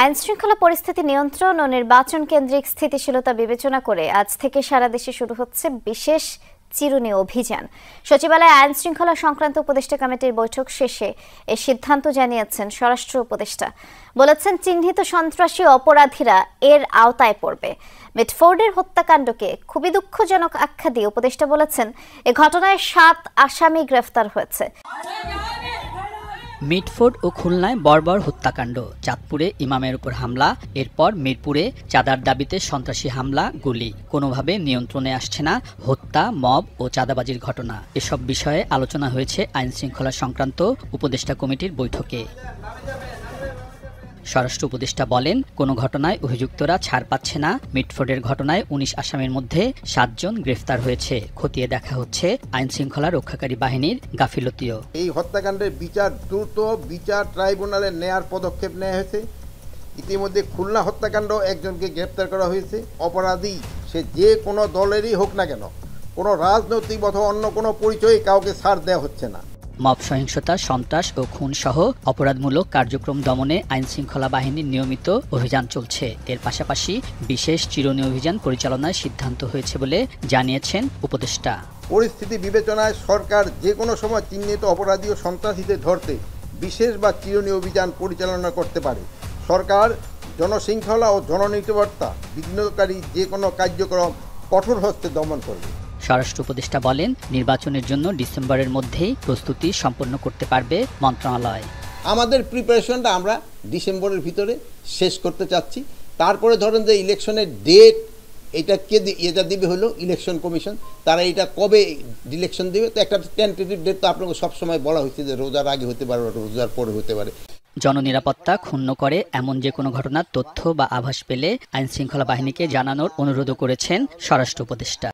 আইনশৃঙ্খলা পরিস্থিতি নিয়ন্ত্রণ ও নির্বাচন কেন্দ্রিক স্থিতিশীলতা বিবেচনা করে আজ থেকে সারা দেশে শুরু হচ্ছে বিশেষ চিরুনি অভিযান। সচিবালয়ে আইনশৃঙ্খলা সংক্রান্ত উপদেষ্টা কমিটির বৈঠক শেষে এই সিদ্ধান্ত জানিয়েছেন স্বরাষ্ট্র উপদেষ্টা। বলেছেন, চিহ্নিত সন্ত্রাসী অপরাধীরা এর আওতায় পড়বে। মিটফোর্ডের হত্যাকাণ্ডকে খুবই দুঃখজনক আখ্যা দিয়ে উপদেষ্টা বলেছেন, এ ঘটনায় 7 আসামি গ্রেফতার হয়েছে। মিটফোর্ড ও খুলনায় বর্বর হত্যাকাণ্ড, চাঁদপুরে ইমামের উপর হামলা, এরপর মিরপুরে চাঁদার দাবিতে সন্ত্রাসী হামলা, গুলি, কোনোভাবে নিয়ন্ত্রণে আসছে না হত্যা, মব ও চাঁদাবাজির ঘটনা। এসব বিষয়ে আলোচনা হয়েছে আইনশৃঙ্খলা সংক্রান্ত উপদেষ্টা কমিটির বৈঠকে। স্বরাষ্ট্র উপদেষ্টা বলেন, কোনো ঘটনায় অভিযুক্তরা ছাড় পাচ্ছে না। মিটফোর্ডের ঘটনায় 19 আসামির মধ্যে 7 জন গ্রেফতার হয়েছে। খতিয়ে দেখা হচ্ছে আইনশৃঙ্খলা রক্ষাকারী বাহিনীর গাফিলতিও। এই হত্যাকাণ্ডের বিচার দ্রুত বিচার ট্রাইব্যুনালে নেয়ার পদক্ষেপ নেওয়া হয়েছে। ইতিমধ্যে খুলনা হত্যাকাণ্ড একজনকে গ্রেফতার করা হয়েছে। অপরাধী সে যে কোনো দলেরই হোক না কেন, কোনো রাজনৈতিক অথবা অন্য কোনো পরিচয়ে কাউকে ছাড় দেওয়া হচ্ছে না। মব সহিংসতা, সন্ত্রাস ও খুন সহ অপরাধমূলক কার্যক্রম দমনে আইনশৃঙ্খলা বাহিনীর নিয়মিত অভিযান চলছে। এর পাশাপাশি বিশেষ চিরুনি অভিযান পরিচালনার সিদ্ধান্ত হয়েছে বলে জানিয়েছেন উপদেষ্টা। পরিস্থিতি বিবেচনায় সরকার যে কোনো সময় চিহ্নিত অপরাধী ও সন্ত্রাসীদের ধরতে বিশেষ বা চিরুনি অভিযান পরিচালনা করতে পারে। সরকার জনশৃঙ্খলা ও জননিরাপত্তা বিঘ্নকারী যে কোনো কার্যক্রম কঠোর হস্তে দমন করবে। স্বরাষ্ট্র উপদেষ্টা বলেন, নির্বাচনের জন্য ডিসেম্বরের মধ্যেই প্রস্তুতি সম্পন্ন করতে পারবে মন্ত্রণালয়। আমাদের প্রিপারেশনটা আমরা ডিসেম্বরের ভিতরে শেষ করতে চাচ্ছি। তারপরে ধরেন যে ইলেকশনের ডেট এটা দিবে হলো ইলেকশন কমিশন, তারা এটা কবে ইলেকশন দিবে, তো একটা টেন্টেটিভ ডেট তো আপনাকে সবসময় বলা হয়েছে যে রোজার আগে হতে পারে, রোজার পরে হতে পারে। জননিরাপত্তা ক্ষুণ্ণ করে এমন যে কোনো ঘটনার তথ্য বা আভাস পেলে আইনশৃঙ্খলা বাহিনীকে জানানোর অনুরোধ করেছেন স্বরাষ্ট্র উপদেষ্টা।